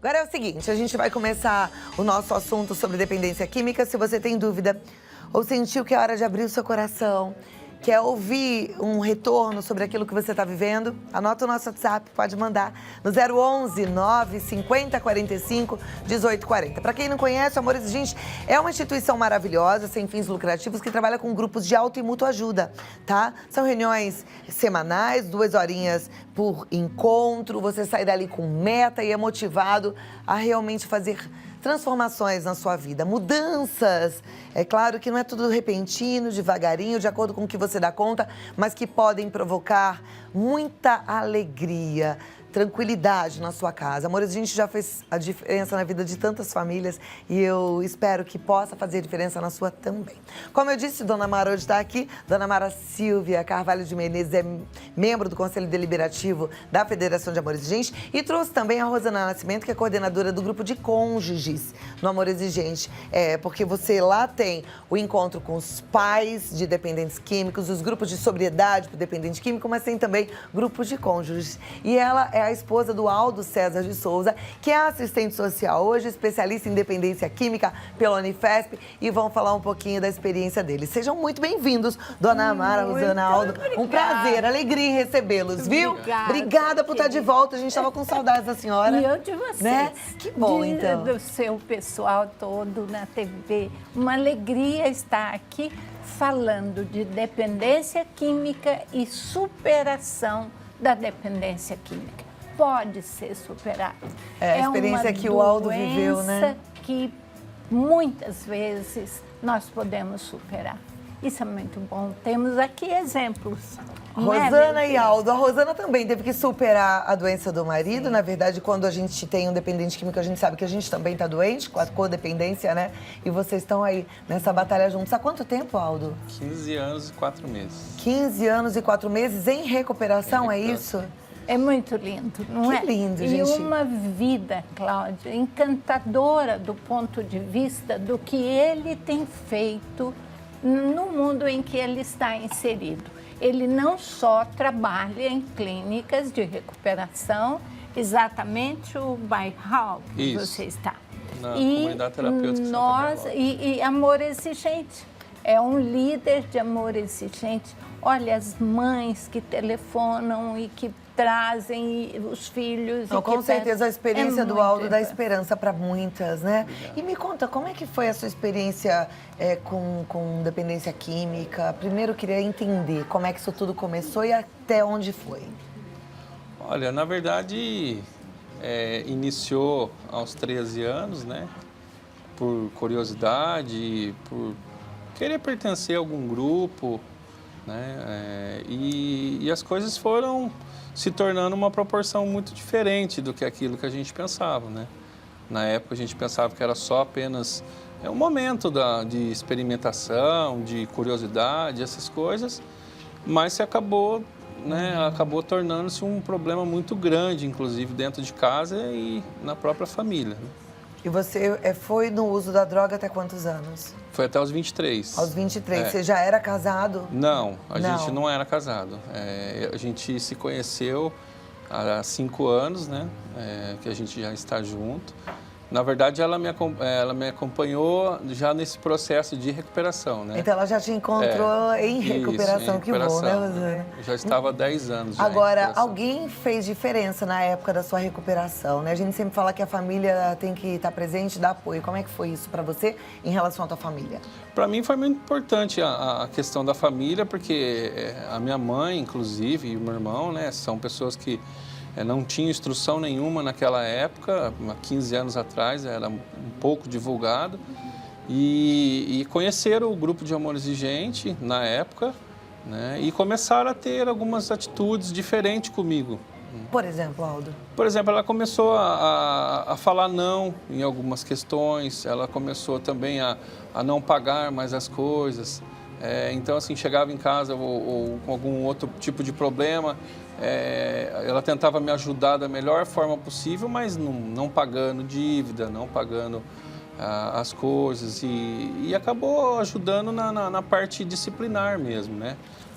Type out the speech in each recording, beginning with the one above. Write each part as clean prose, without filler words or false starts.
Agora é o seguinte, a gente vai começar o nosso assunto sobre dependência química. Se você tem dúvida ou sentiu que é hora de abrir o seu coração, quer ouvir um retorno sobre aquilo que você está vivendo, anota o nosso WhatsApp, pode mandar no 011 950 45 18 40. Para quem não conhece, o Amor Exigente é uma instituição maravilhosa, sem fins lucrativos, que trabalha com grupos de auto e mútua ajuda, tá? São reuniões semanais, 2 horinhas por encontro, você sai dali com meta e é motivado a realmente fazer transformações na sua vida, mudanças. É claro que não é tudo repentino, devagarinho, de acordo com o que você dá conta, mas que podem provocar muita alegria, tranquilidade na sua casa. Amor, a gente já fez a diferença na vida de tantas famílias e eu espero que possa fazer diferença na sua também. Como eu disse, Dona Mara hoje está aqui. Dona Mara Silvia Carvalho de Menezes é membro do Conselho Deliberativo da Federação de Amor Exigente e trouxe também a Rosana Nascimento, que é coordenadora do grupo de cônjuges no Amor Exigente. Porque você lá tem o encontro com os pais de dependentes químicos, os grupos de sobriedade para dependente químico, mas tem também grupos de cônjuges. E ela é a esposa do Aldo César de Souza, que é assistente social hoje, especialista em dependência química pela Unifesp, e vão falar um pouquinho da experiência deles. Sejam muito bem-vindos, Dona Mara, Rosana, Aldo. Obrigada. Um prazer, alegria em recebê-los, viu? Obrigada por estar de volta. A gente estava com saudades da senhora. E eu de vocês. Né? Que bom, então. Do seu pessoal todo na TV. Uma alegria estar aqui falando de dependência química e superação da dependência química. Pode ser superado. É a experiência que o Aldo viveu, né? É uma doença que muitas vezes nós podemos superar. Isso é muito bom. Temos aqui exemplos. Rosana e Aldo. A Rosana também teve que superar a doença do marido. Sim. Na verdade, quando a gente tem um dependente químico, a gente sabe que a gente também está doente, com a codependência, né? E vocês estão aí nessa batalha juntos. Há quanto tempo, Aldo? 15 anos e 4 meses. 15 anos e 4 meses em recuperação, é isso? É muito lindo, não é? Que lindo, gente. E uma vida, Cláudia, encantadora do ponto de vista do que ele tem feito no mundo em que ele está inserido. Ele não só trabalha em clínicas de recuperação, exatamente o bairro que você está. Na comunidade terapêutica e Amor Exigente. É um líder de Amor Exigente. Olha, as mães que telefonam e que trazem os filhos. Não, com certeza a experiência do Aldo dá esperança para muitas, né? Obrigado. E me conta, como é que foi a sua experiência com dependência química? Primeiro eu queria entender como é que isso tudo começou e até onde foi. Olha, na verdade, iniciou aos 13 anos, né? Por curiosidade, por querer pertencer a algum grupo, né? E as coisas foram se tornando uma proporção muito diferente do que aquilo que a gente pensava, né? Na época a gente pensava que era só apenas um momento de experimentação, de curiosidade, essas coisas, mas se acabou, né? Acabou tornando-se um problema muito grande, inclusive dentro de casa e na própria família, né? E você foi no uso da droga até quantos anos? Foi até os 23. Aos 23. Você já era casado? Não, a gente não era casado. A gente se conheceu há 5 anos, né? Que a gente já está junto. Na verdade, ela me acompanhou já nesse processo de recuperação, né? Então, ela já te encontrou em recuperação. Isso, em recuperação. Que bom, né, Rosana? Já estava há 10 anos. Agora, alguém fez diferença na época da sua recuperação, né? A gente sempre fala que a família tem que estar presente e dar apoio. Como é que foi isso para você em relação à tua família? Para mim foi muito importante a questão da família, porque a minha mãe, inclusive, e o meu irmão, né, são pessoas que não tinham instrução nenhuma naquela época, há 15 anos atrás, era um pouco divulgado. E conheceram o grupo de Amor Exigente na época, né, e começaram a ter algumas atitudes diferentes comigo. Por exemplo, Aldo? Por exemplo, ela começou a falar não em algumas questões, ela começou também a não pagar mais as coisas. Então, assim, chegava em casa ou com algum outro tipo de problema, ela tentava me ajudar da melhor forma possível, mas não pagando dívida, não pagando as coisas e acabou ajudando na parte disciplinar mesmo, né?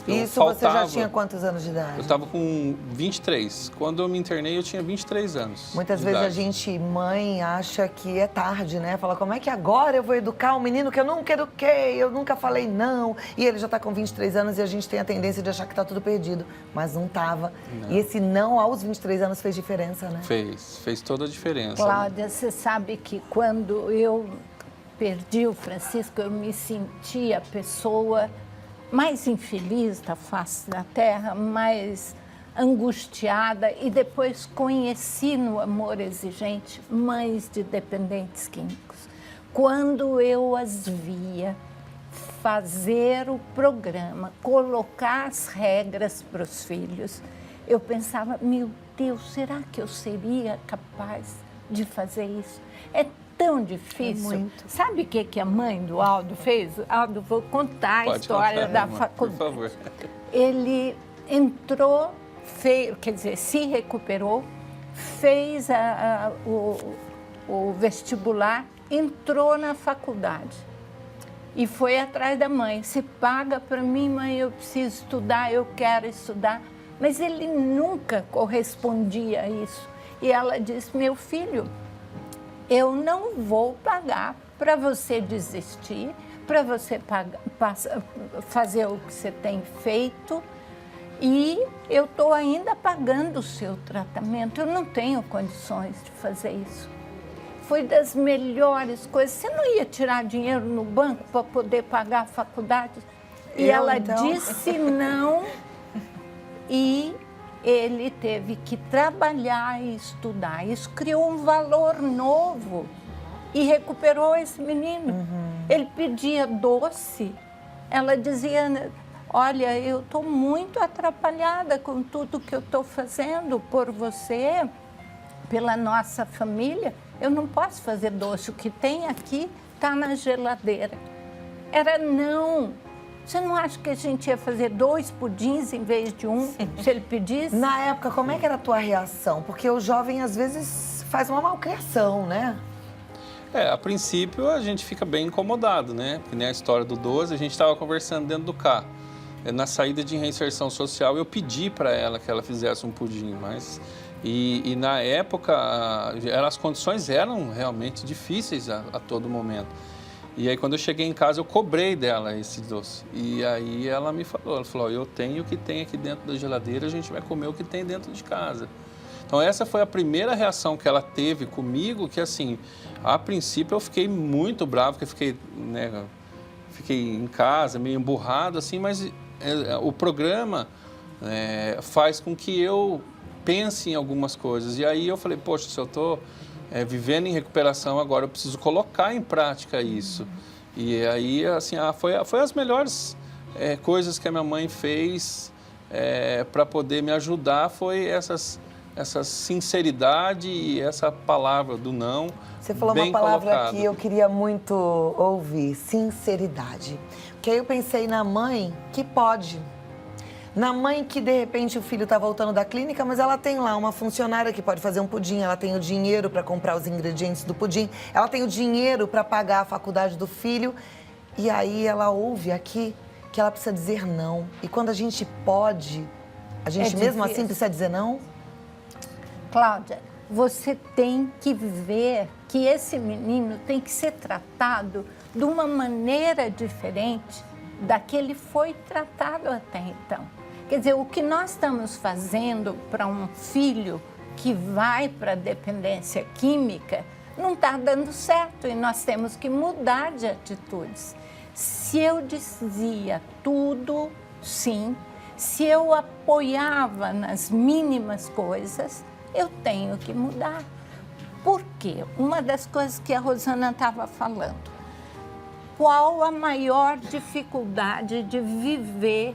Isso você já tinha quantos anos de idade? Eu estava com 23. Quando eu me internei, eu tinha 23 anos. Muitas vezes a gente, mãe, acha que é tarde, né? Fala, como é que agora eu vou educar um menino que eu nunca eduquei, eu nunca falei não. E ele já está com 23 anos e a gente tem a tendência de achar que está tudo perdido. Mas não estava. E esse não aos 23 anos fez diferença, né? Fez toda a diferença. Cláudia, você sabe que quando eu perdi o Francisco, eu me senti a pessoa mais infeliz da face da terra, mais angustiada, e depois conheci no Amor Exigente mães de dependentes químicos. Quando eu as via fazer o programa, colocar as regras para os filhos, eu pensava, meu Deus, será que eu seria capaz de fazer isso? É tão difícil. Muito. Sabe o que a mãe do Aldo fez? Aldo, vou contar a Pode história contar, da irmã, faculdade. por favor. Ele entrou, quer dizer, se recuperou, fez o vestibular, entrou na faculdade e foi atrás da mãe. Se paga para mim, mãe, eu preciso estudar, eu quero estudar. Mas ele nunca correspondia a isso. E ela disse, meu filho, eu não vou pagar para você desistir, para você fazer o que você tem feito, e eu estou ainda pagando o seu tratamento, eu não tenho condições de fazer isso. Foi das melhores coisas. Você não ia tirar dinheiro no banco para poder pagar a faculdade? E ela disse não, e ele teve que trabalhar e estudar. Isso criou um valor novo e recuperou esse menino. Ele pedia doce, ela dizia, olha, eu estou muito atrapalhada com tudo que eu estou fazendo por você, pela nossa família. Eu não posso fazer doce, o que tem aqui está na geladeira. Era não. Você não acha que a gente ia fazer 2 pudins em vez de 1, se ele pedisse? Na época, como é que era a tua reação? Porque o jovem, às vezes, faz uma malcriação, né? A princípio a gente fica bem incomodado, né? Porque nem a história do 12, a gente estava conversando dentro do carro. Na saída de reinserção social, eu pedi para ela que ela fizesse um pudim, mas... E na época, as condições eram realmente difíceis a todo momento. E aí, quando eu cheguei em casa, eu cobrei dela esse doce. E aí ela me falou, eu tenho o que tem aqui dentro da geladeira, a gente vai comer o que tem dentro de casa. Então, essa foi a primeira reação que ela teve comigo, que assim, a princípio eu fiquei muito bravo, porque fiquei em casa, meio emburrado, assim, mas o programa faz com que eu pense em algumas coisas. E aí eu falei, poxa, se eu estou vivendo em recuperação agora, eu preciso colocar em prática isso. E aí, assim, foi as melhores coisas que a minha mãe fez para poder me ajudar, foi essa sinceridade e essa palavra do não. Você falou bem uma palavra colocado. que eu queria muito ouvir, sinceridade. Porque aí eu pensei na mãe que pode. Na mãe que, de repente, o filho está voltando da clínica, mas ela tem lá uma funcionária que pode fazer um pudim, ela tem o dinheiro para comprar os ingredientes do pudim, ela tem o dinheiro para pagar a faculdade do filho, e aí ela ouve aqui que ela precisa dizer não. E quando a gente pode, a gente mesmo assim precisa dizer não? Cláudia, você tem que ver que esse menino tem que ser tratado de uma maneira diferente da que ele foi tratado até então. Quer dizer, o que nós estamos fazendo para um filho que vai para a dependência química não está dando certo e nós temos que mudar de atitudes. Se eu dizia tudo, sim, se eu apoiava nas mínimas coisas, eu tenho que mudar. Por quê? Uma das coisas que a Rosana estava falando, qual a maior dificuldade de viver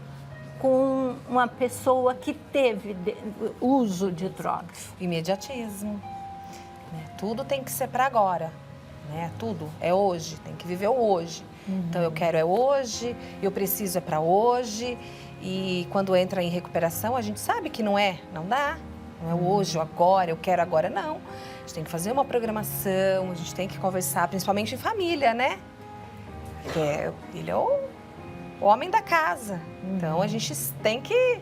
com uma pessoa que teve uso de drogas? Imediatismo. Né? Tudo tem que ser para agora. Né? Tudo é hoje, tem que viver o hoje. Então, eu quero é hoje, eu preciso é para hoje. E quando entra em recuperação, a gente sabe que não dá. Não é hoje, ou agora, eu quero agora, não. A gente tem que fazer uma programação, a gente tem que conversar, principalmente em família, né? Porque ele é o o homem da casa. Então a gente tem que,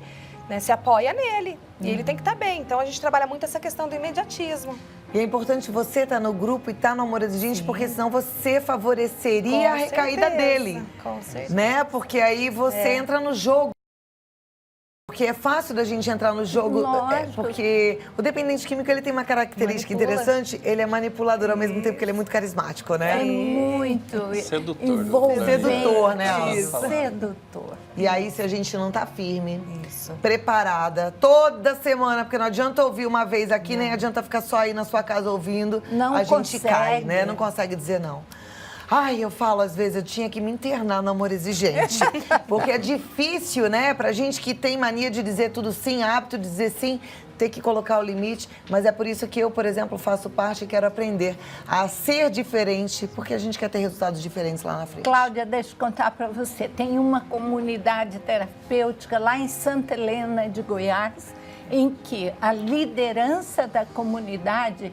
né, se apoia nele e ele tem que estar bem. Então a gente trabalha muito essa questão do imediatismo. E é importante você estar no grupo e estar no Amor Exigente, porque senão você favoreceria a recaída dele. Com certeza. Né? Porque aí você entra no jogo. Porque é fácil da gente entrar no jogo, porque o dependente químico ele tem uma característica interessante, ele é manipulador ao mesmo tempo que ele é muito carismático, né? É muito Sedutor. envolvente. Sedutor, né? Isso. Sedutor. E aí, se a gente não tá firme, preparada, toda semana, porque não adianta ouvir uma vez aqui, nem adianta ficar só aí na sua casa ouvindo, Não a gente consegue. cai, né? Não consegue dizer não. Ai, eu falo, às vezes, eu tinha que me internar no Amor Exigente. Porque é difícil, né? Pra gente que tem mania de dizer tudo sim, hábito de dizer sim, ter que colocar o limite. Mas é por isso que eu, por exemplo, faço parte e quero aprender a ser diferente, porque a gente quer ter resultados diferentes lá na frente. Cláudia, deixa eu contar para você. Tem uma comunidade terapêutica lá em Santa Helena de Goiás, em que a liderança da comunidade,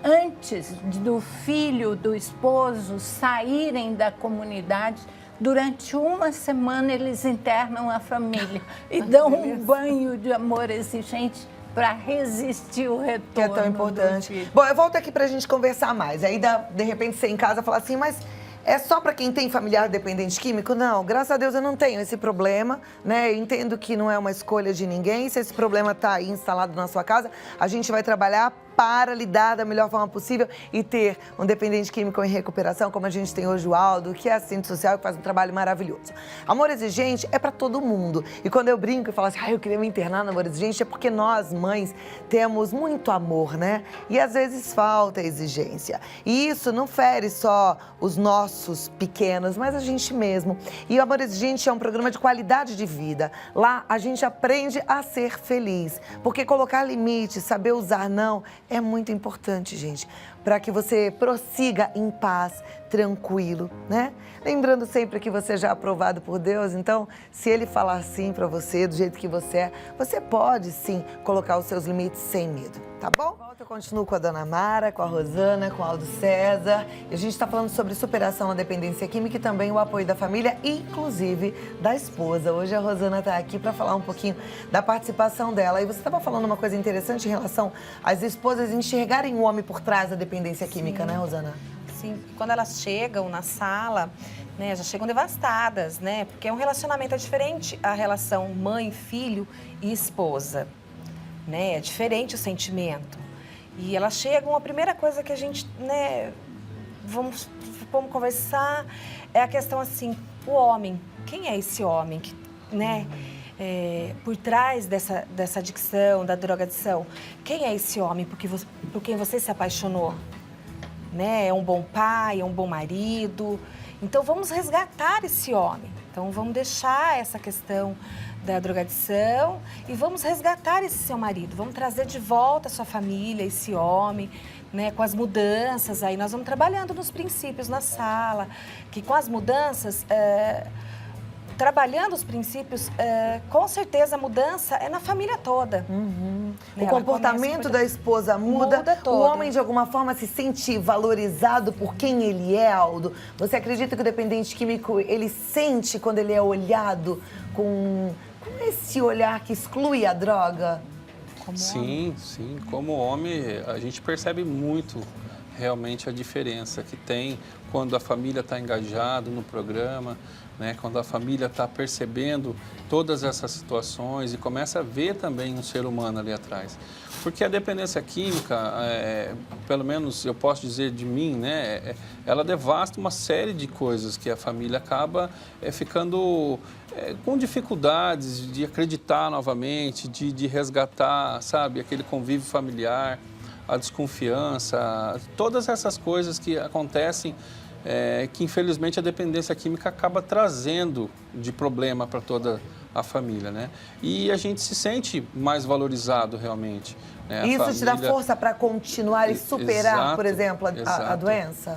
antes do filho, do esposo saírem da comunidade, durante uma semana eles internam a família e dão um banho de amor exigente para resistir o retorno. Que é tão importante. Bom, eu volto aqui pra gente conversar mais. Aí, de repente, você em casa fala assim, mas é só para quem tem familiar dependente químico? Não, graças a Deus eu não tenho esse problema, né? Eu entendo que não é uma escolha de ninguém. Se esse problema tá aí instalado na sua casa, a gente vai trabalhar para lidar da melhor forma possível e ter um dependente químico em recuperação, como a gente tem hoje o Aldo, que é assistente social e faz um trabalho maravilhoso. Amor Exigente é para todo mundo. E quando eu brinco e falo assim, eu queria me internar no Amor Exigente, é porque nós, mães, temos muito amor, né? E às vezes falta exigência. E isso não fere só os nossos pequenos, mas a gente mesmo. E o Amor Exigente é um programa de qualidade de vida. Lá a gente aprende a ser feliz, porque colocar limites, saber usar não, é muito importante, gente, para que você prossiga em paz, tranquilo, né? Lembrando sempre que você já é aprovado por Deus, então, se Ele falar sim para você, do jeito que você é, você pode sim colocar os seus limites sem medo, tá bom? Eu continuo com a Dona Mara, com a Rosana, com o Aldo César. E a gente está falando sobre superação na dependência química e também o apoio da família, inclusive da esposa. Hoje a Rosana está aqui para falar um pouquinho da participação dela. E você estava falando uma coisa interessante em relação às esposas enxergarem o homem por trás da dependência química, né, Rosana? Sim, quando elas chegam na sala, né, já chegam devastadas, né? Porque é um relacionamento diferente a relação mãe, filho e esposa, né? É diferente o sentimento. E elas chegam, a primeira coisa que a gente, né, vamos conversar é a questão assim, o homem, quem é esse homem que, né, por trás dessa adicção, da drogadição, quem é esse homem por quem você se apaixonou? Né? É um bom pai, é um bom marido. Então, vamos resgatar esse homem. Então, vamos deixar essa questão da drogadição e vamos resgatar esse seu marido. Vamos trazer de volta a sua família, esse homem, né? Com as mudanças. Aí nós vamos trabalhando nos princípios na sala, que com as mudanças... Trabalhando os princípios, com certeza a mudança é na família toda. Uhum. O comportamento da esposa muda todo. O homem, de alguma forma, se sente valorizado por quem ele é, Aldo? Você acredita que o dependente químico, ele sente quando ele é olhado com esse olhar que exclui a droga? Sim, sim. Como homem, a gente percebe muito realmente a diferença que tem quando a família está engajada no programa, né? Quando a família está percebendo todas essas situações e começa a ver também um ser humano ali atrás. Porque a dependência química, pelo menos eu posso dizer de mim, né? Ela devasta uma série de coisas que a família acaba ficando com dificuldades de acreditar novamente, de resgatar, sabe, aquele convívio familiar, a desconfiança, todas essas coisas que acontecem que infelizmente a dependência química acaba trazendo de problema para toda a família, né? E a gente se sente mais valorizado realmente. Né? Isso te dá força para continuar e superar, Exato, por exemplo, a doença?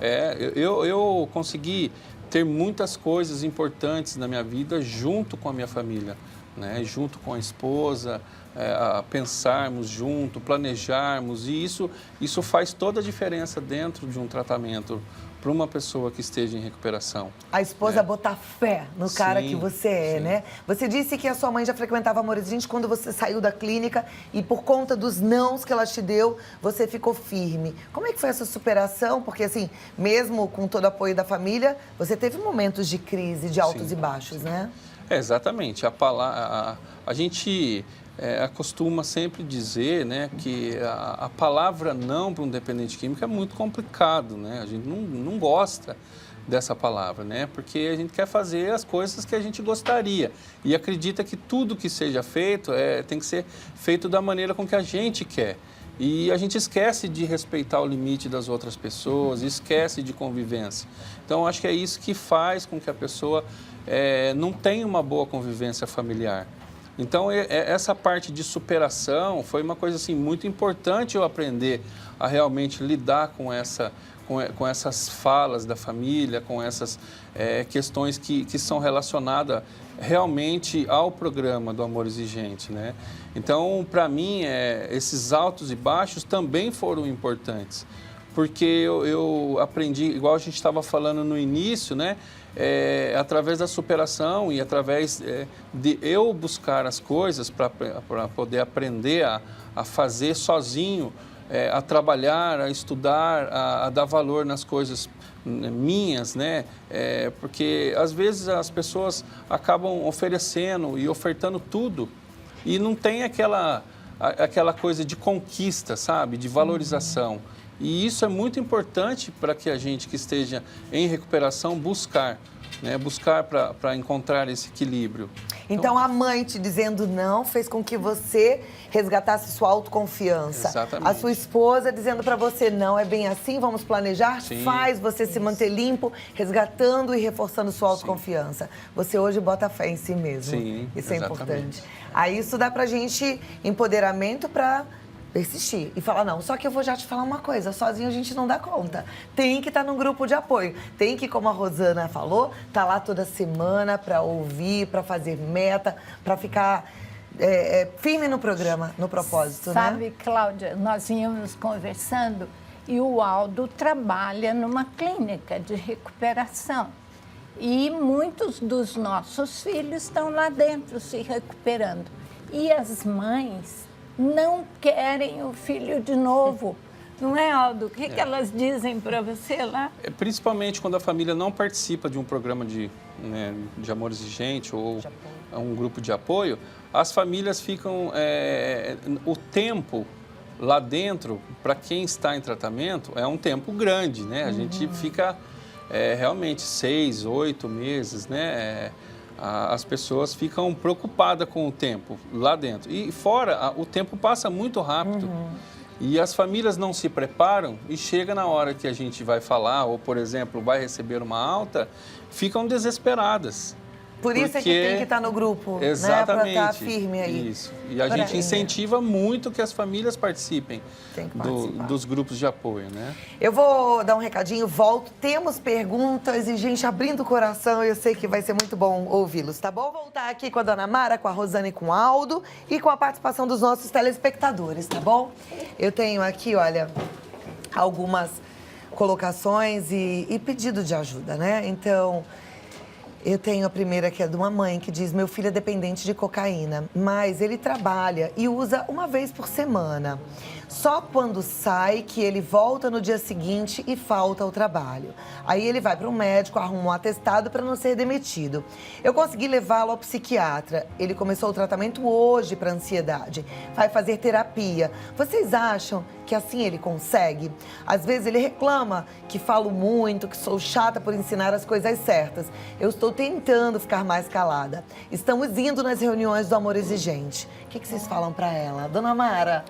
Eu consegui ter muitas coisas importantes na minha vida junto com a minha família, né? Junto com a esposa, a pensarmos junto, planejarmos, e isso faz toda a diferença dentro de um tratamento para uma pessoa que esteja em recuperação. A esposa botar fé no cara Sim, que você é, sim. né? Você disse que a sua mãe já frequentava Amor Exigente quando você saiu da clínica e por conta dos nãos que ela te deu, você ficou firme. Como é que foi essa superação? Porque assim, mesmo com todo o apoio da família, você teve momentos de crise, de altos Sim, e baixos, né? Exatamente. A gente costuma sempre dizer, né, que a palavra não para um dependente químico é muito complicado, né? A gente não gosta dessa palavra, né? Porque a gente quer fazer as coisas que a gente gostaria e acredita que tudo que seja feito tem que ser feito da maneira com que a gente quer. E a gente esquece de respeitar o limite das outras pessoas, esquece de convivência. Então, acho que é isso que faz com que a pessoa não tenha uma boa convivência familiar. Então, essa parte de superação foi uma coisa assim, muito importante eu aprender a realmente lidar com essas falas da família, com essas questões que são relacionadas realmente ao programa do Amor Exigente, né? Então, para mim, esses altos e baixos também foram importantes, porque eu aprendi, igual a gente estava falando no início, né? Através da superação e através de eu buscar as coisas para poder aprender a fazer sozinho, a trabalhar, a estudar, a dar valor nas coisas minhas, né? Porque às vezes as pessoas acabam oferecendo e ofertando tudo e não tem aquela coisa de conquista, sabe? De valorização. E isso é muito importante para que a gente que esteja em recuperação buscar, né? Buscar para encontrar esse equilíbrio. Então, a mãe te dizendo não fez com que você resgatasse sua autoconfiança. Exatamente. A sua esposa dizendo para você, não é bem assim, vamos planejar, Sim. faz você se manter limpo, resgatando e reforçando sua autoconfiança. Você hoje bota fé em si mesmo. Sim, isso é exatamente. importante. Aí isso dá pra gente empoderamento para persistir e falar, não, só que eu vou já te falar uma coisa, sozinho a gente não dá conta. Tem que estar num grupo de apoio. Tem que, como a Rosana falou, tá lá toda semana para ouvir, para fazer meta, para ficar firme no programa, no propósito, Sabe, né? Cláudia, nós íamos conversando e o Aldo trabalha numa clínica de recuperação. E muitos dos nossos filhos estão lá dentro se recuperando. E as mães não querem o filho de novo. Não é, Aldo? O que elas dizem para você lá? Principalmente quando a família não participa de um programa de Amor Exigente ou um grupo de apoio, as famílias ficam... o tempo lá dentro, para quem está em tratamento, é um tempo grande, né? A gente fica realmente 6, 8 meses, né? As pessoas ficam preocupadas com o tempo lá dentro. E fora, o tempo passa muito rápido. E as famílias não se preparam e chega na hora que a gente vai falar, ou, por exemplo, vai receber uma alta, ficam desesperadas. Por isso é que tem que estar no grupo, Exatamente, né? Para estar firme aí. Isso. E a gente incentiva muito que as famílias participem Tem que participar. dos grupos de apoio, né? Eu vou dar um recadinho, volto. Temos perguntas e gente abrindo o coração. Eu sei que vai ser muito bom ouvi-los, tá bom? Vou voltar aqui com a Dona Mara, com a Rosana e com o Aldo e com a participação dos nossos telespectadores, tá bom? Eu tenho aqui, olha, algumas colocações e pedido de ajuda, né? Então, eu tenho a primeira que é de uma mãe que diz: meu filho é dependente de cocaína, mas ele trabalha e usa uma vez por semana. Só quando sai que ele volta no dia seguinte e falta ao trabalho. Aí ele vai para um médico, arruma um atestado para não ser demitido. Eu consegui levá-lo ao psiquiatra. Ele começou o tratamento hoje para ansiedade. Vai fazer terapia. Vocês acham que assim ele consegue? Às vezes ele reclama que falo muito, que sou chata por ensinar as coisas certas. Eu estou tentando ficar mais calada. Estamos indo nas reuniões do Amor Exigente. O que vocês falam para ela? Dona Mara?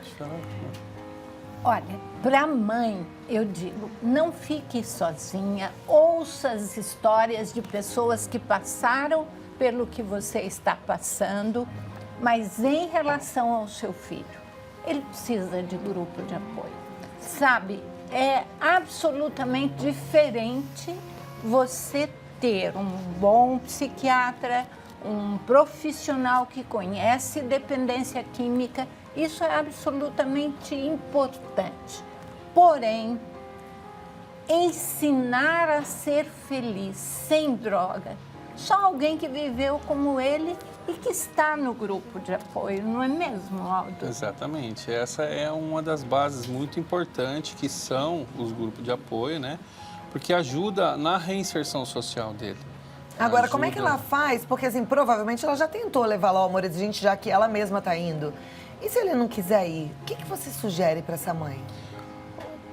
Olha, para a mãe, eu digo, não fique sozinha, ouça as histórias de pessoas que passaram pelo que você está passando, mas em relação ao seu filho, ele precisa de grupo de apoio. Sabe, é absolutamente diferente você ter um bom psiquiatra, um profissional que conhece dependência química. Isso é absolutamente importante. Porém, ensinar a ser feliz sem droga, só alguém que viveu como ele e que está no grupo de apoio, não é mesmo, Aldo? Exatamente. Essa é uma das bases muito importantes, que são os grupos de apoio, né? Porque ajuda na reinserção social dele. Agora, como é que ela faz? Porque, assim, provavelmente ela já tentou levar lá o Amor Exigente, já que ela mesma está indo. E se ele não quiser ir, o que você sugere para essa mãe?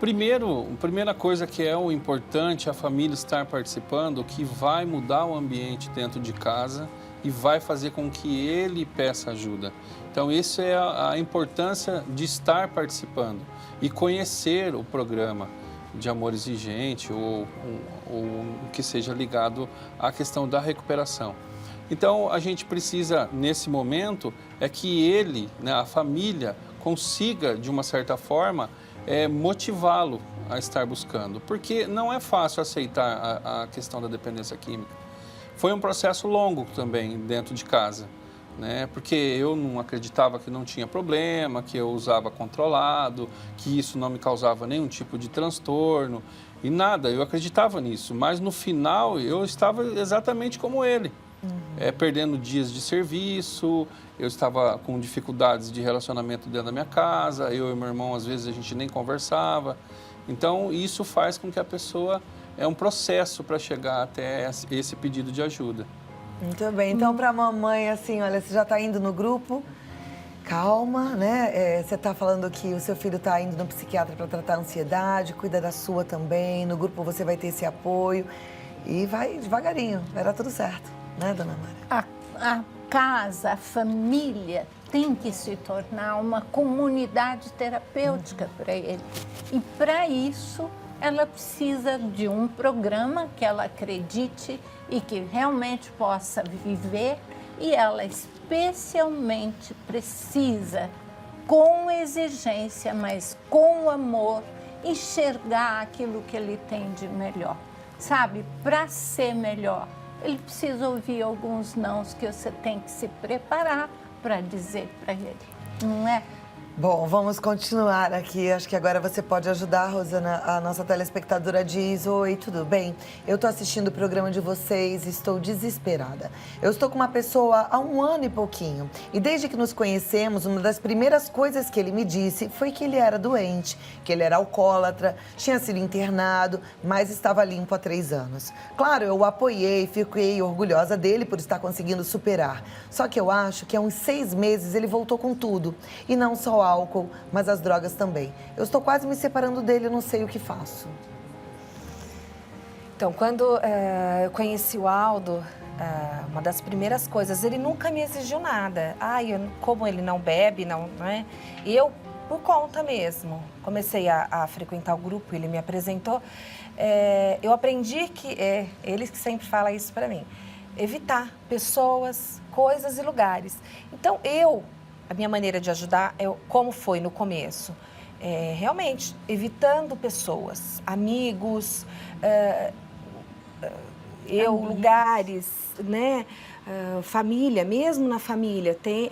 Primeira coisa que é o importante, a família estar participando, que vai mudar o ambiente dentro de casa e vai fazer com que ele peça ajuda. Então, isso é a importância de estar participando e conhecer o programa de Amor Exigente ou que seja ligado à questão da recuperação. Então, a gente precisa, nesse momento, é que ele, né, a família, consiga, de uma certa forma, motivá-lo a estar buscando. Porque não é fácil aceitar a questão da dependência química. Foi um processo longo também dentro de casa, né? Porque eu não acreditava que não tinha problema, que eu usava controlado, que isso não me causava nenhum tipo de transtorno e nada, eu acreditava nisso. Mas no final eu estava exatamente como ele. Perdendo dias de serviço, eu estava com dificuldades de relacionamento dentro da minha casa, eu e meu irmão, às vezes, a gente nem conversava. Então, isso faz com que a pessoa... É um processo para chegar até esse pedido de ajuda. Muito bem. Então, para a mamãe, assim, olha, você já está indo no grupo, calma, né? Você está falando que o seu filho está indo no psiquiatra para tratar a ansiedade, cuida da sua também. No grupo você vai ter esse apoio e vai devagarinho, vai dar tudo certo, né, dona Mara? A casa, a família tem que se tornar uma comunidade terapêutica para ele. E para isso, ela precisa de um programa que ela acredite e que realmente possa viver, e ela especialmente precisa, com exigência, mas com amor, enxergar aquilo que ele tem de melhor. Sabe, para ser melhor, ele precisa ouvir alguns nãos que você tem que se preparar para dizer para ele, não é? Bom, vamos continuar aqui. Acho que agora você pode ajudar, Rosana. A nossa telespectadora diz: oi, tudo bem? Eu tô assistindo o programa de vocês e estou desesperada. Eu estou com uma pessoa há 1 ano e pouquinho. E desde que nos conhecemos, uma das primeiras coisas que ele me disse foi que ele era doente, que ele era alcoólatra, tinha sido internado, mas estava limpo há 3 anos. Claro, eu o apoiei, fiquei orgulhosa dele por estar conseguindo superar. Só que eu acho que há uns 6 meses ele voltou com tudo. E não só o álcool, mas as drogas também. Eu estou quase me separando dele, eu não sei o que faço. Então, quando eu conheci o Aldo, uma das primeiras coisas, ele nunca me exigiu nada. Como ele não bebe, não é? Eu, por conta mesmo, comecei a frequentar o grupo, ele me apresentou. Eu aprendi que, ele que sempre fala isso para mim, evitar pessoas, coisas e lugares. Então, a minha maneira de ajudar, como foi no começo, realmente evitando pessoas, amigos, lugares, né? Família, mesmo na família, tem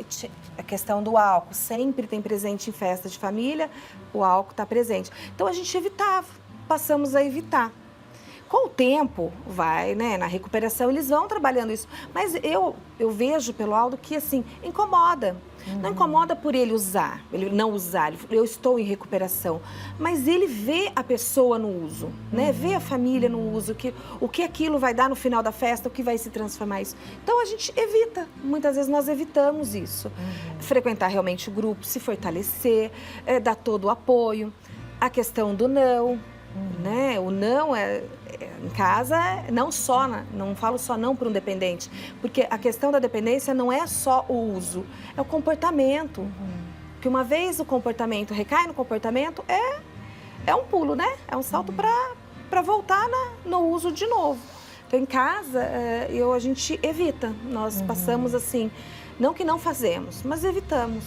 a questão do álcool, sempre tem presente em festa de família, o álcool está presente. Então a gente evitava, passamos a evitar. Com o tempo, né, na recuperação, eles vão trabalhando isso. Mas eu vejo pelo Aldo que, assim, incomoda. Não incomoda por ele usar, ele não usar, eu estou em recuperação. Mas ele vê a pessoa no uso, né? Vê a família no uso, o que aquilo vai dar no final da festa, o que vai se transformar isso. Então, a gente evita, muitas vezes nós evitamos isso. Frequentar realmente o grupo, se fortalecer, dar todo o apoio. A questão do não, né? O não em casa, não falo só não para um dependente, porque a questão da dependência não é só o uso, é o comportamento. Porque uma vez o comportamento recai no comportamento, é um pulo, né? É um salto para voltar no uso de novo. Então, em casa, a gente evita, nós passamos assim, não que não fazemos, mas evitamos.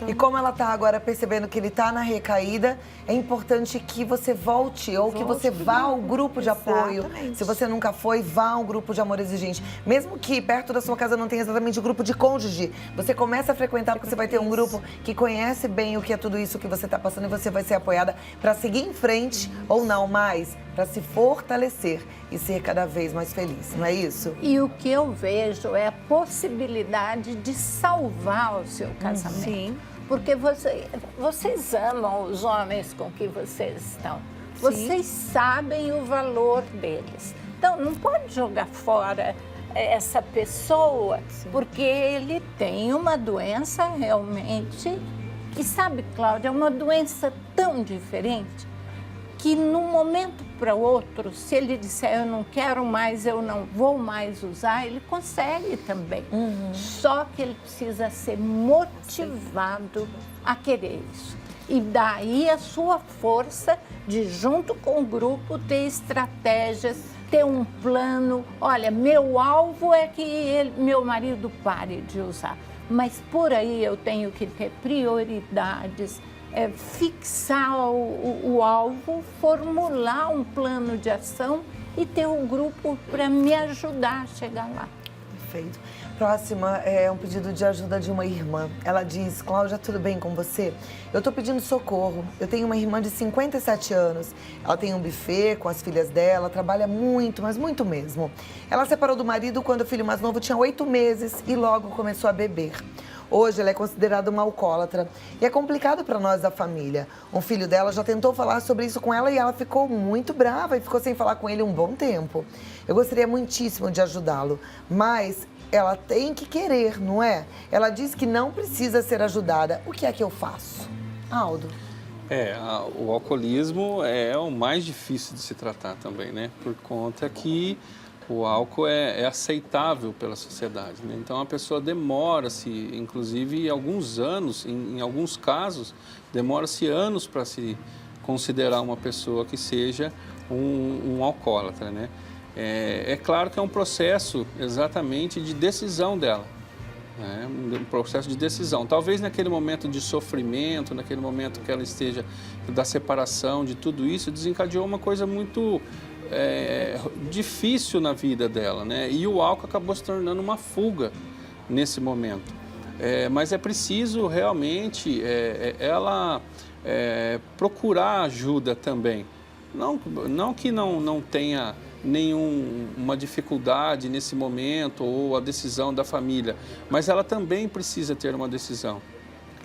E como ela tá agora percebendo que ele tá na recaída, é importante que você volte ou que você vá ao grupo de apoio. Exatamente. Se você nunca foi, vá a um grupo de amor exigente. Mesmo que perto da sua casa não tenha exatamente o grupo de cônjuge, você começa a frequentar porque você vai ter um grupo que conhece bem o que é tudo isso que você tá passando e você vai ser apoiada para seguir em frente ou não mais, para se fortalecer e ser cada vez mais feliz, não é isso? E o que eu vejo é a possibilidade de salvar o seu casamento. Sim. Porque vocês amam os homens com que vocês estão. Vocês sabem o valor deles. Então, não pode jogar fora essa pessoa, porque ele tem uma doença realmente. E sabe, Cláudia, é uma doença tão diferente que num momento para outro, se ele disser eu não quero mais, eu não vou mais usar, ele consegue também. Só que ele precisa ser motivado a querer isso. E daí a sua força de, junto com o grupo, ter estratégias, ter um plano. Olha, meu alvo é que meu marido pare de usar. Mas por aí eu tenho que ter prioridades, fixar o alvo, formular um plano de ação e ter um grupo para me ajudar a chegar lá. Perfeito. Próxima é um pedido de ajuda de uma irmã. Ela diz: Cláudia, tudo bem com você? Eu tô pedindo socorro. Eu tenho uma irmã de 57 anos. Ela tem um buffet com as filhas dela, trabalha muito, mas muito mesmo. Ela separou do marido quando o filho mais novo tinha 8 meses e logo começou a beber. Hoje ela é considerada uma alcoólatra e é complicado para nós da família. Um filho dela já tentou falar sobre isso com ela e ela ficou muito brava e ficou sem falar com ele um bom tempo. Eu gostaria muitíssimo de ajudá-lo, mas ela tem que querer, não é? Ela diz que não precisa ser ajudada. O que é que eu faço? Aldo? O alcoolismo é o mais difícil de se tratar também, né? Por conta que o álcool é aceitável pela sociedade, né? Então a pessoa demora-se, inclusive alguns anos, em alguns casos, demora-se anos para se considerar uma pessoa que seja um alcoólatra, né? É claro que é um processo exatamente de decisão dela, né? Um processo de decisão. Talvez naquele momento de sofrimento, naquele momento que ela esteja da separação, de tudo isso, desencadeou uma coisa muito difícil na vida dela, né? E o álcool acabou se tornando uma fuga nesse momento. Mas é preciso realmente ela procurar ajuda também. Não que não tenha nenhuma dificuldade nesse momento ou a decisão da família, mas ela também precisa ter uma decisão.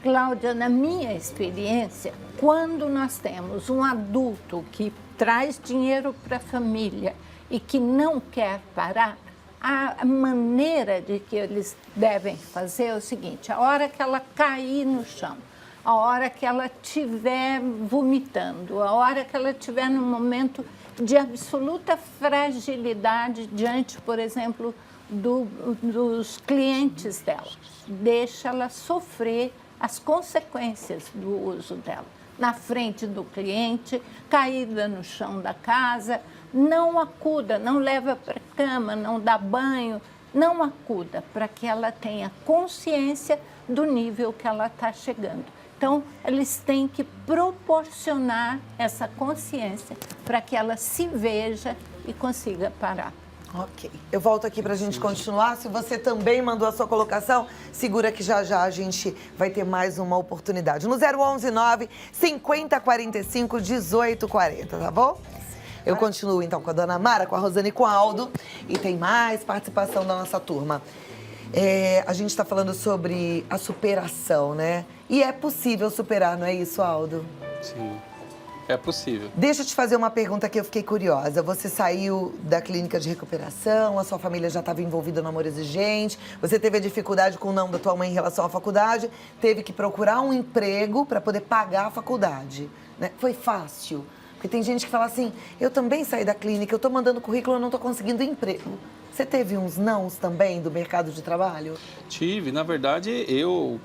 Cláudia, na minha experiência, quando nós temos um adulto que traz dinheiro para a família e que não quer parar, a maneira de que eles devem fazer é o seguinte: a hora que ela cair no chão, a hora que ela estiver vomitando, a hora que ela estiver num momento de absoluta fragilidade diante, por exemplo, dos clientes dela, deixa ela sofrer as consequências do uso dela. Na frente do cliente, caída no chão da casa, não acuda, não leva para a cama, não dá banho, não acuda, para que ela tenha consciência do nível que ela está chegando. Então, eles têm que proporcionar essa consciência para que ela se veja e consiga parar. Ok. Eu volto aqui para a gente continuar. Se você também mandou a sua colocação, segura que já já a gente vai ter mais uma oportunidade. No 011 9 5045 1840, tá bom? Eu continuo então com a dona Mara, com a Rosane e com o Aldo. E tem mais participação da nossa turma. A gente está falando sobre a superação, né? E é possível superar, não é isso, Aldo? Sim, é possível. Deixa eu te fazer uma pergunta que eu fiquei curiosa. Você saiu da clínica de recuperação, a sua família já estava envolvida no amor exigente, você teve a dificuldade com o não da tua mãe em relação à faculdade, teve que procurar um emprego para poder pagar a faculdade, né? Foi fácil? Porque tem gente que fala assim: eu também saí da clínica, eu estou mandando currículo, eu não estou conseguindo emprego. Você teve uns nãos também do mercado de trabalho? Tive. Na verdade,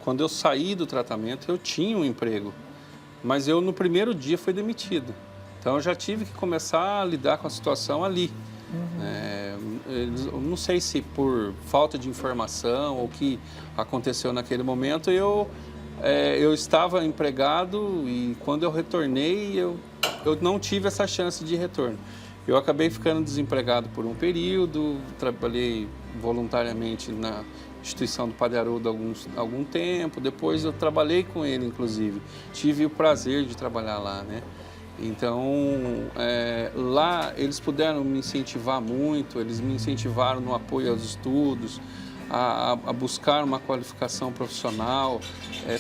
quando eu saí do tratamento, eu tinha um emprego. Mas eu, no primeiro dia, fui demitido. Então, eu já tive que começar a lidar com a situação ali. Eu não sei se por falta de informação ou o que aconteceu naquele momento, eu eu estava empregado e quando eu retornei, eu não tive essa chance de retorno. Eu acabei ficando desempregado por um período, trabalhei voluntariamente na instituição do Padre Haroldo algum tempo, depois eu trabalhei com ele, inclusive. Tive o prazer de trabalhar lá, né? Então, lá eles puderam me incentivar muito, eles me incentivaram no apoio aos estudos, a buscar uma qualificação profissional,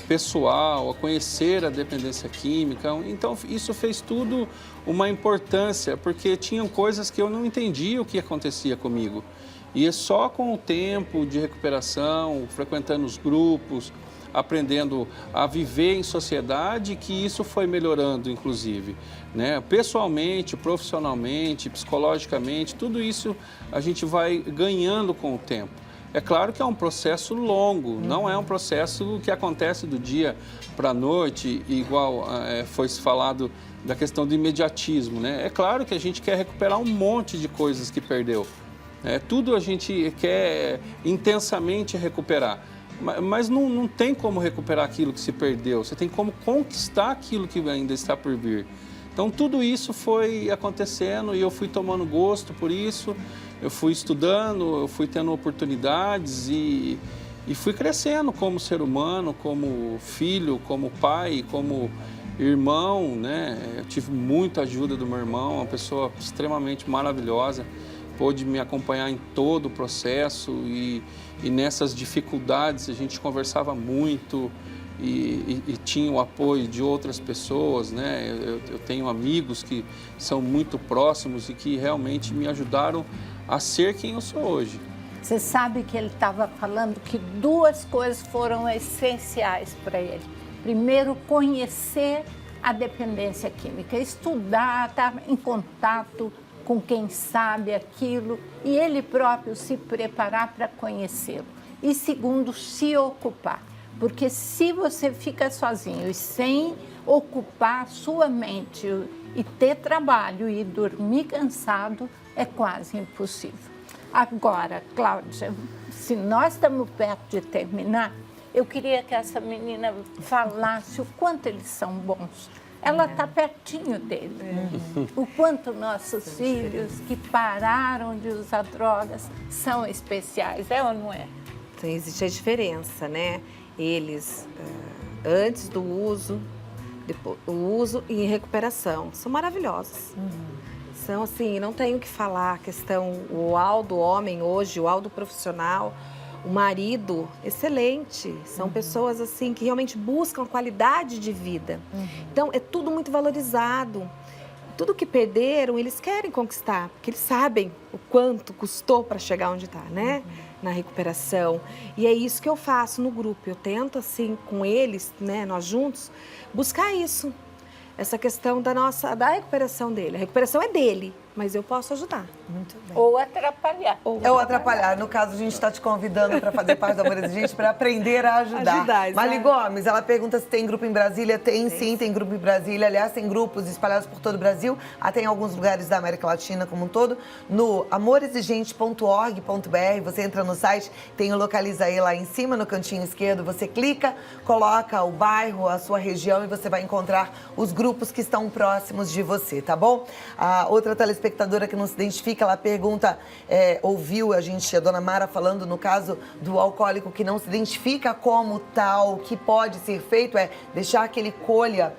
pessoal, a conhecer a dependência química. Então, isso fez tudo uma importância, porque tinham coisas que eu não entendia o que acontecia comigo. E é só com o tempo de recuperação, frequentando os grupos, aprendendo a viver em sociedade, que isso foi melhorando, inclusive, né? Pessoalmente, profissionalmente, psicologicamente, tudo isso a gente vai ganhando com o tempo. É claro que é um processo longo, não é um processo que acontece do dia para a noite, igual foi falado da questão do imediatismo, né? É claro que a gente quer recuperar um monte de coisas que perdeu. Tudo a gente quer intensamente recuperar, mas não tem como recuperar aquilo que se perdeu, você tem como conquistar aquilo que ainda está por vir. Então tudo isso foi acontecendo e eu fui tomando gosto por isso, eu fui estudando, eu fui tendo oportunidades e fui crescendo como ser humano, como filho, como pai, como irmão, né? Eu tive muita ajuda do meu irmão, uma pessoa extremamente maravilhosa, pôde me acompanhar em todo o processo e nessas dificuldades a gente conversava muito e tinha o apoio de outras pessoas, né? Eu tenho amigos que são muito próximos e que realmente me ajudaram a ser quem eu sou hoje. Você sabe que ele estava falando que duas coisas foram essenciais para ele. Primeiro, conhecer a dependência química, estudar, estar em contato com quem sabe aquilo e ele próprio se preparar para conhecê-lo. E segundo, se ocupar, porque se você fica sozinho e sem ocupar sua mente e ter trabalho e dormir cansado, é quase impossível. Agora, Cláudia, se nós estamos perto de terminar, eu queria que essa menina falasse o quanto eles são bons. Ela está pertinho dele. O quanto nossos filhos que pararam de usar drogas são especiais, é ou não é? Então, existe a diferença, né? Eles, antes do uso, depois, o uso e recuperação, são maravilhosos. São assim, não tenho o que falar, a questão, o Aldo homem hoje, o Aldo profissional, o marido, excelente. São pessoas assim que realmente buscam qualidade de vida. Então, é tudo muito valorizado. Tudo que perderam, eles querem conquistar, porque eles sabem o quanto custou para chegar onde está, né? Na recuperação. E é isso que eu faço no grupo. Eu tento, assim, com eles, né, nós juntos, buscar isso. Essa questão da recuperação dele. A recuperação é dele, mas eu posso ajudar. Muito bem. Ou atrapalhar. Ou atrapalhar. No caso, a gente está te convidando para fazer parte do Amor Exigente para aprender a ajudar. Mali Gomes, ela pergunta se tem grupo em Brasília. Tem sim, tem grupo em Brasília. Aliás, tem grupos espalhados por todo o Brasil, até em alguns lugares da América Latina como um todo. No amorexigente.org.br, você entra no site, tem o Localiza aí lá em cima, no cantinho esquerdo. Você clica, coloca o bairro, a sua região e você vai encontrar os grupos que estão próximos de você, tá bom? A outra telespectadora que não se identifica, ela pergunta, ouviu a dona Mara falando no caso do alcoólico que não se identifica como tal, o que pode ser feito é deixar que ele colha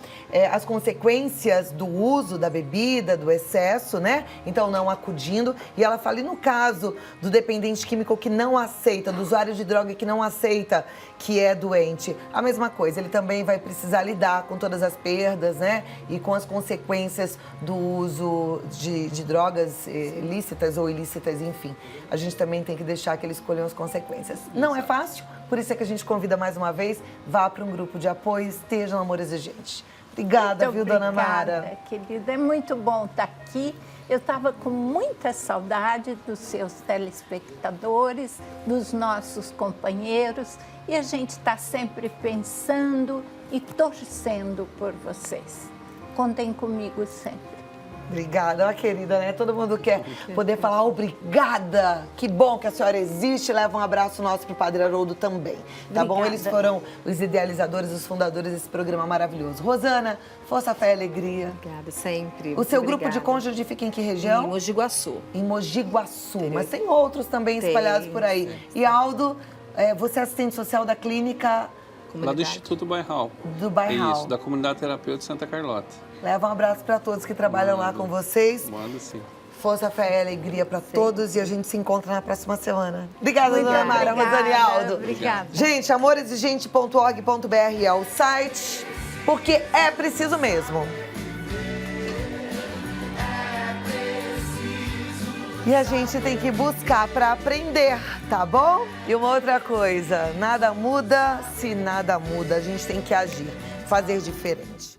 as consequências do uso da bebida, do excesso, né? Então não acudindo. E ela fala, e no caso do dependente químico que não aceita, do usuário de droga que não aceita que é doente, a mesma coisa, ele também vai precisar lidar com todas as perdas, né? E com as consequências do uso de drogas lícitas ou ilícitas, enfim. A gente também tem que deixar que eles escolham as consequências. Não é fácil, por isso é que a gente convida mais uma vez, vá para um grupo de apoio, esteja no Amor Exigente. Obrigada, viu, dona Mara? Querida, é muito bom estar aqui. Eu estava com muita saudade dos seus telespectadores, dos nossos companheiros, e a gente está sempre pensando e torcendo por vocês. Contem comigo sempre. Obrigada, uma querida, né? Todo mundo quer poder falar obrigada. Que bom que a senhora existe. Leva um abraço nosso pro Padre Haroldo também, tá bom? Obrigada. Eles foram os idealizadores, os fundadores desse programa maravilhoso. Rosana, força, fé e alegria. Obrigada, sempre. O seu grupo de cônjuge fica em que região? Em Mogi Guaçu. Em Mogi Guaçu, mas tem outros também espalhados por aí. E Aldo, você é assistente social da clínica Lá do Instituto Bairral. do Bairral. Isso, da Comunidade Terapêutica de Santa Carlota. Leva um abraço para todos que trabalham lá com vocês. Manda sim. Força, fé e alegria para todos e a gente se encontra na próxima semana. Obrigada, dona Mara, Obrigada, Rosane e Aldo. obrigada. Gente, amorexigente.org.br é o site, porque é preciso mesmo. E a gente tem que buscar para aprender, tá bom? E uma outra coisa, nada muda se nada muda. A gente tem que agir, fazer diferente.